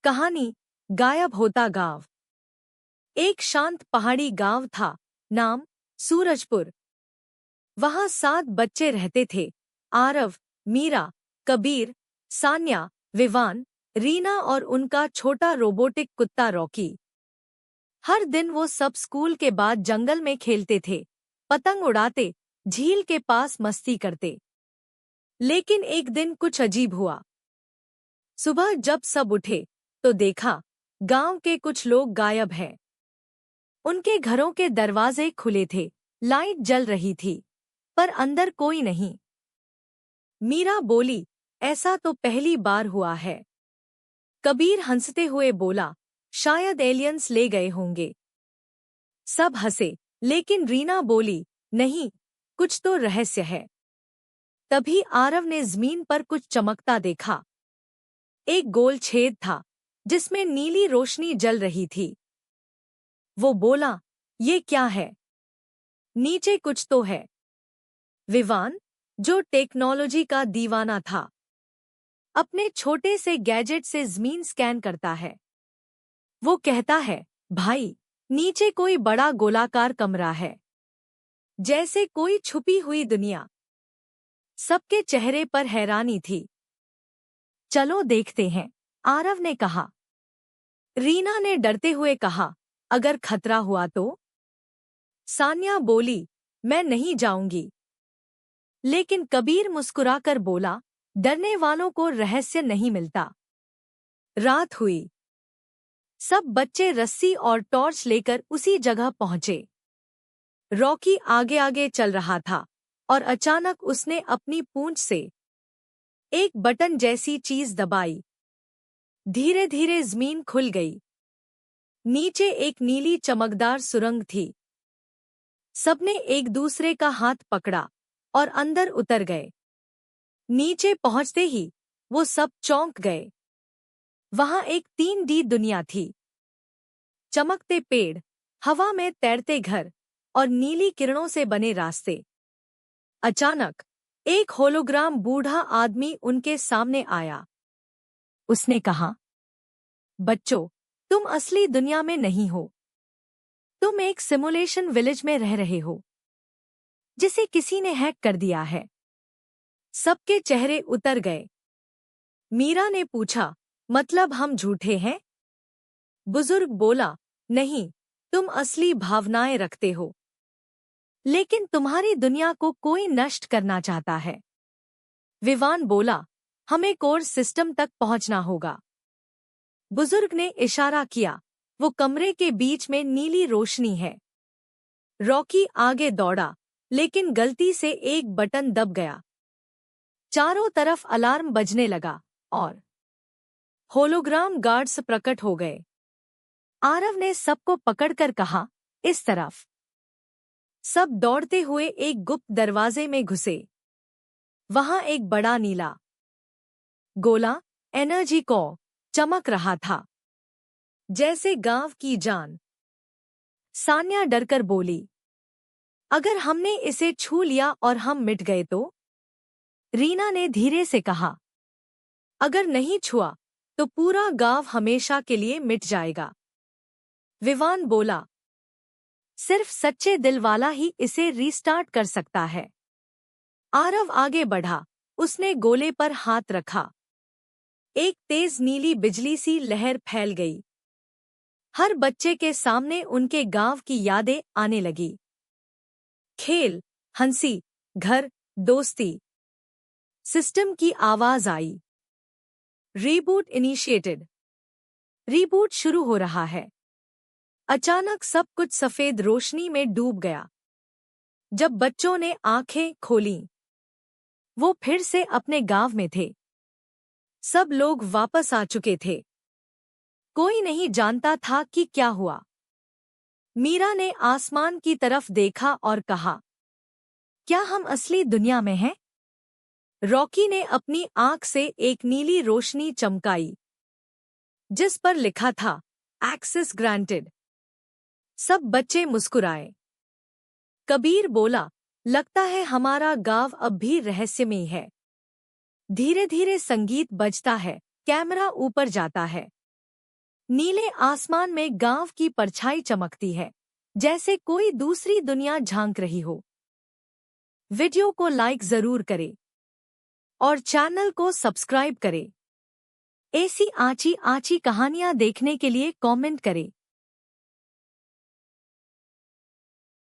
कहानी गायब होता गांव। एक शांत पहाड़ी गांव था, नाम सूरजपुर। वहां 7 बच्चे रहते थे। आरव, मीरा, कबीर, सान्या, विवान, रीना और उनका छोटा रोबोटिक कुत्ता रॉकी। हर दिन वो सब स्कूल के बाद जंगल में खेलते थे, पतंग उड़ाते, झील के पास मस्ती करते। लेकिन एक दिन कुछ अजीब हुआ। सुबह जब सब उठे तो देखा गांव के कुछ लोग गायब हैं। उनके घरों के दरवाजे खुले थे, लाइट जल रही थी, पर अंदर कोई नहीं। मीरा बोली, ऐसा तो पहली बार हुआ है। कबीर हंसते हुए बोला, शायद एलियंस ले गए होंगे। सब हंसे, लेकिन रीना बोली, नहीं, कुछ तो रहस्य है। तभी आरव ने जमीन पर कुछ चमकता देखा। एक गोल छेद था जिसमें नीली रोशनी जल रही थी। वो बोला, ये क्या है? नीचे कुछ तो है। विवान, जो टेक्नोलॉजी का दीवाना था, अपने छोटे से गैजेट से जमीन स्कैन करता है। वो कहता है, भाई, नीचे कोई बड़ा गोलाकार कमरा है, जैसे कोई छुपी हुई दुनिया। सबके चेहरे पर हैरानी थी। चलो देखते हैं, आरव ने कहा। रीना ने डरते हुए कहा, अगर खतरा हुआ तो? सान्या बोली, मैं नहीं जाऊंगी। लेकिन कबीर मुस्कुराकर बोला, डरने वालों को रहस्य नहीं मिलता। रात हुई। सब बच्चे रस्सी और टॉर्च लेकर उसी जगह पहुंचे। रॉकी आगे आगे चल रहा था और अचानक उसने अपनी पूंछ से एक बटन जैसी चीज दबाई। धीरे धीरे जमीन खुल गई। नीचे एक नीली चमकदार सुरंग थी। सबने एक दूसरे का हाथ पकड़ा और अंदर उतर गए। नीचे पहुंचते ही वो सब चौंक गए। वहां एक 3D दुनिया थी। चमकते पेड़, हवा में तैरते घर और नीली किरणों से बने रास्ते। अचानक एक होलोग्राम बूढ़ा आदमी उनके सामने आया। उसने कहा, बच्चों, तुम असली दुनिया में नहीं हो। तुम एक सिमुलेशन विलेज में रह रहे हो, जिसे किसी ने हैक कर दिया है। सबके चेहरे उतर गए। मीरा ने पूछा, मतलब हम झूठे हैं? बुजुर्ग बोला, नहीं, तुम असली भावनाएं रखते हो, लेकिन तुम्हारी दुनिया को कोई नष्ट करना चाहता है। विवान बोला, हमें कोर सिस्टम तक पहुंचना होगा। बुजुर्ग ने इशारा किया, वो कमरे के बीच में नीली रोशनी है। रॉकी आगे दौड़ा, लेकिन गलती से एक बटन दब गया। चारों तरफ अलार्म बजने लगा और होलोग्राम गार्ड्स प्रकट हो गए। आरव ने सबको पकड़कर कहा, इस तरफ। सब दौड़ते हुए एक गुप्त दरवाजे में घुसे। वहां एक बड़ा नीला गोला, एनर्जी को चमक रहा था, जैसे गांव की जान। सान्या डरकर बोली, अगर हमने इसे छू लिया और हम मिट गए तो? रीना ने धीरे से कहा, अगर नहीं छुआ तो पूरा गांव हमेशा के लिए मिट जाएगा। विवान बोला, सिर्फ सच्चे दिल वाला ही इसे रीस्टार्ट कर सकता है। आरव आगे बढ़ा, उसने गोले पर हाथ रखा। एक तेज नीली बिजली सी लहर फैल गई। हर बच्चे के सामने उनके गांव की यादें आने लगी। खेल, हंसी, घर, दोस्ती। सिस्टम की आवाज आई, रीबूट इनिशिएटेड। रीबूट शुरू हो रहा है। अचानक सब कुछ सफेद रोशनी में डूब गया। जब बच्चों ने आंखें खोलीं, वो फिर से अपने गांव में थे। सब लोग वापस आ चुके थे। कोई नहीं जानता था कि क्या हुआ। मीरा ने आसमान की तरफ देखा और कहा, क्या हम असली दुनिया में हैं? रॉकी ने अपनी आंख से एक नीली रोशनी चमकाई, जिस पर लिखा था, एक्सेस ग्रांटेड। सब बच्चे मुस्कुराए। कबीर बोला, लगता है हमारा गांव अब भी रहस्यमय है। धीरे धीरे संगीत बजता है, कैमरा ऊपर जाता है। नीले आसमान में गांव की परछाई चमकती है, जैसे कोई दूसरी दुनिया झांक रही हो। वीडियो को लाइक जरूर करें और चैनल को सब्सक्राइब करें। ऐसी आची आची कहानियां देखने के लिए कमेंट करें।